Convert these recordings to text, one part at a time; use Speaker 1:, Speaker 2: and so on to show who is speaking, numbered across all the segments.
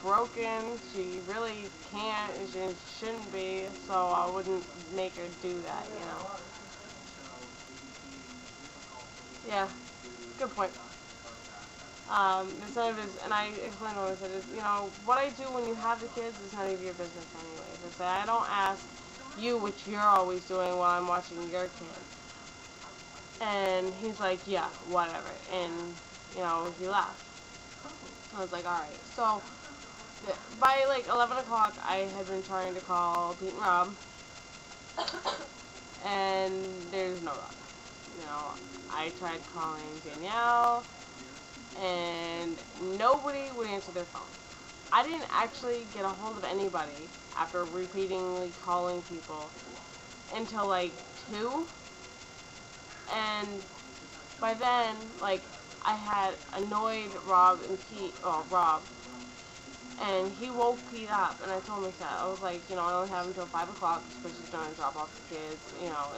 Speaker 1: broken. She really can't, and she shouldn't be, so I wouldn't make her do that, you know. Yeah, good point. Instead of just, and I explained to him, I said, what I do when you have the kids is none of your business anyways. I said, I don't ask you what you're always doing while I'm watching your kids. And he's like, yeah, whatever. And, he laughed. I was like, alright. So, by like 11 o'clock, I had been trying to call Pete and Rob, and there's no Rob. I tried calling Danielle, and nobody would answer their phone. I didn't actually get a hold of anybody after repeatedly calling people until like 2, and by then, like, I had annoyed Rob and Pete, Rob, and he woke Pete up, and I told him that. I was like, I only have until 5 o'clock because she's going to drop off the kids.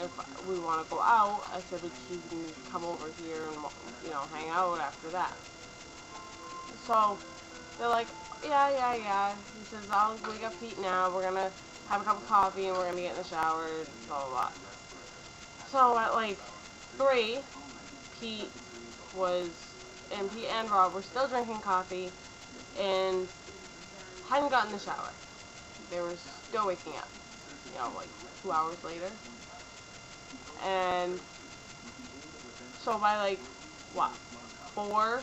Speaker 1: If we want to go out, I said, but you can come over here and, hang out after that. So, they're like, yeah. He says, I'll wake up Pete now. We're going to have a cup of coffee, and we're going to get in the shower, blah, blah, blah. So, at like 3, Pete and Rob were still drinking coffee, and hadn't gotten in the shower. They were still waking up, like 2 hours later. And so by like, 4,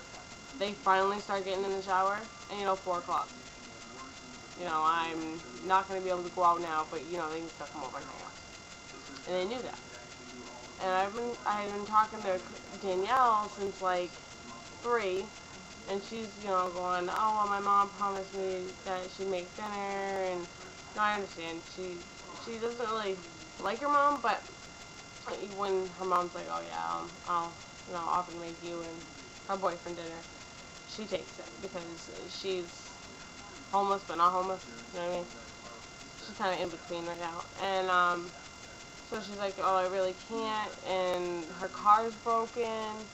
Speaker 1: they finally start getting in the shower, and 4 o'clock. I'm not going to be able to go out now, but they can still come over and hang out. And they knew that. And I had been talking to Danielle since like 3, and she's, going, oh, well, my mom promised me that she'd make dinner, and I understand. She doesn't really like her mom, but when her mom's like, oh, yeah, I'll offer to make you and her boyfriend dinner, she takes it, because she's homeless, but not homeless, you know what I mean? She's kind of in between right now, and, so she's like, oh, I really can't, and her car's broken.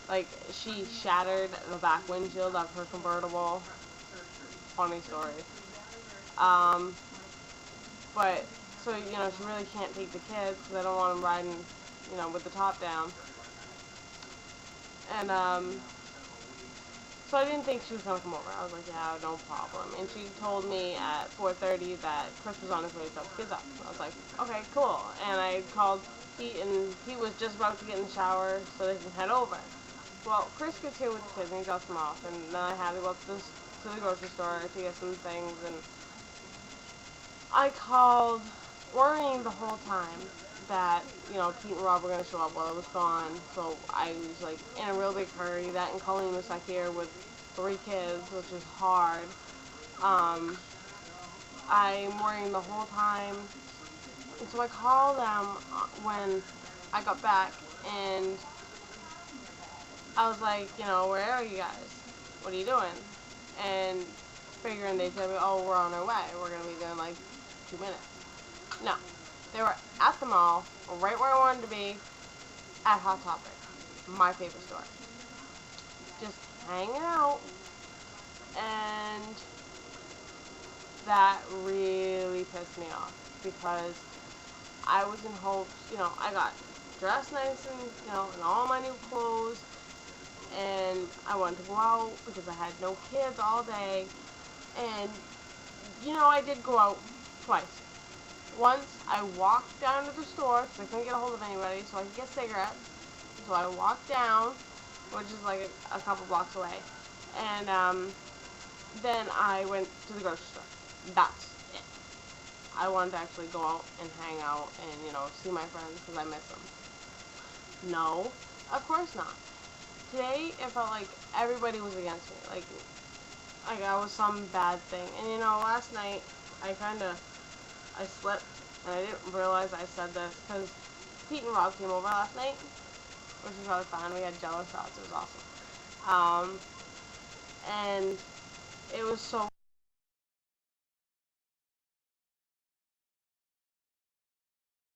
Speaker 1: Like, she shattered the back windshield of her convertible. Funny story. But, so, she really can't take the kids because I don't want them riding, with the top down. And, so I didn't think she was going to come over. I was like, yeah, no problem. And she told me at 4:30 that Chris was on his way to pick the kids up. I was like, okay, cool. And I called Pete, and he was just about to get in the shower so they can head over. Well, Chris gets here with the kids, and he drops them off. And then I had to go up to the grocery store to get some things. And I called, worrying the whole time that, Pete and Rob were going to show up while I was gone. So I was, like, in a real big hurry. That and Colleen was back here with 3 kids, which is hard. I'm worrying the whole time. And so I called them when I got back, and I was like, where are you guys? What are you doing? And figuring they'd tell me, oh, we're on our way. We're going to be there in, like, 2 minutes. No. They were at the mall, right where I wanted to be, at Hot Topic, my favorite store. Just hanging out, and that really pissed me off, because I was in hopes, I got dressed nice and, in all my new clothes, and I wanted to go out because I had no kids all day, and, I did go out twice. Once, I walked down to the store, because I couldn't get a hold of anybody, so I could get cigarettes. So I walked down, which is like a couple blocks away. And then I went to the grocery store. That's it. I wanted to actually go out and hang out and, see my friends because I miss them. No, of course not. Today, it felt like everybody was against me. Like I was some bad thing. And, last night, I slept, and I didn't realize I said this, because Pete and Rob came over last night, which was really fun. We had Jello shots. It was awesome. And it was so